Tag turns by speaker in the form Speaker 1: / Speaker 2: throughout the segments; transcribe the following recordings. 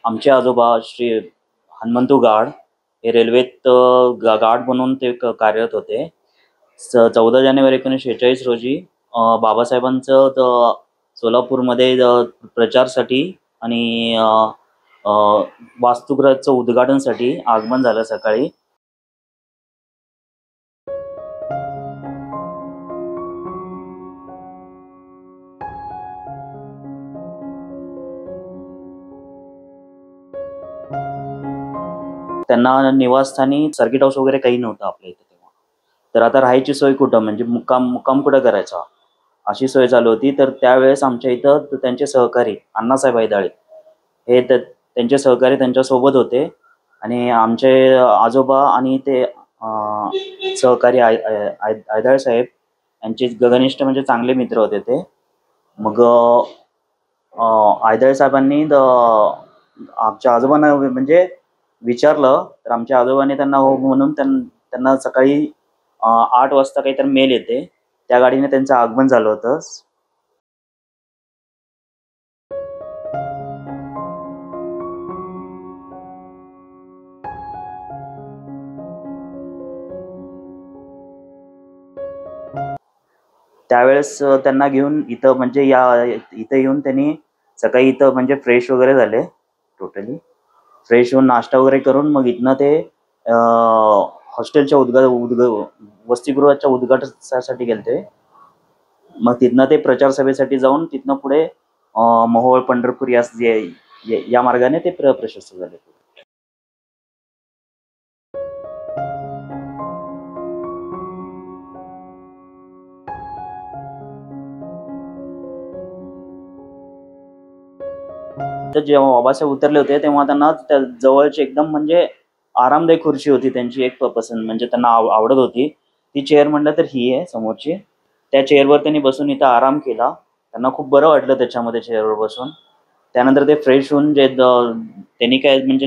Speaker 1: आमचे आजोबा श्री हनुमंतू गाड हे रेल्वेत गार्ड म्हणून ते कार्यरत होते. 14 जानेवारी 1946 रोजी बाबासाहेबांचं सोलापूरमध्ये प्रचारसाठी आणि अ, वास्तुगृहाचं उद्घाटनसाठी आगमन झालं सकाळी. त्यांना निवासस्थानी सर्किट हाऊस वगैरे काही नव्हतं आपल्या इथे तेव्हा. तर आता राहायची सोय कुठं, म्हणजे मुक्काम कुठं करायचा, अशी सोय चालू होती. तर त्यावेळेस आमच्या इथं त्यांचे सहकारी अण्णासाहेब हैदाळे हे त्यांचे सहकारी त्यांच्यासोबत होते आणि आमचे आजोबा आणि ते सहकारी हैदाळे साहेब यांचे गगनिष्ठ म्हणजे चांगले मित्र होते ते. मग हैदाळे साहेबांनी आमच्या आजोबांना म्हणजे विचारलं, तर आमच्या आजोबांनी त्यांना हो म्हणून त्यांना सकाळी 8 वाजता काहीतरी मेल येते, त्या गाडीने त्यांचं आगमन झालं होतं. त्यावेळेस त्यांना घेऊन इथं म्हणजे इथं येऊन त्यांनी सकाळी इथं म्हणजे फ्रेश वगैरे झाले, टोटली फ्रेश होऊन नाश्ता वगैरे करून मग इथनं ते हॉस्टेलच्या वसतिगृहाच्या उद्घाटनासाठी गेलते. मग तिथनं ते प्रचार सभेसाठी जाऊन तिथनं पुढे मोहोळ पंढरपूर या मार्गाने ते प्रशस्त झाले. तर जेव्हा बाबासाहेब उतरले होते तेव्हा त्यांना त्या जवळची एकदम म्हणजे आरामदायी खुर्ची होती त्यांची, एक पसंत म्हणजे त्यांना आवडत होती ती चेअर. म्हणलं तर ही आहे समोरची, त्या चेअरवर त्यांनी बसून इथं आराम केला. त्यांना खूप बरं वाटलं त्याच्यामध्ये चेअरवर बसून. त्यानंतर ते फ्रेश होऊन त्यांनी काय म्हणजे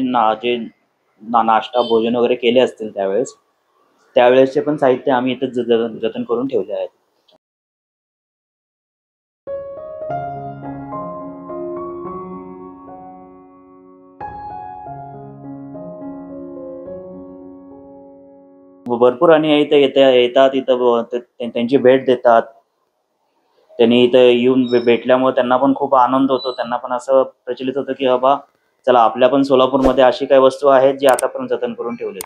Speaker 1: नाश्ता भोजन वगैरे केले असतील त्यावेळेसचे पण साहित्य आम्ही इथं जतन करून ठेवले आहेत. भरपूर आणि इथं येतात इथं त्यांची भेट देतात. त्यांनी इथं येऊन भेटल्यामुळे त्यांना पण खूप आनंद होतो. त्यांना पण असं प्रचलित होतं की बाबा चला आपल्या पण सोलापूरमध्ये अशी काही वस्तू आहेत जी आतापर्यंत जतन करून ठेवली.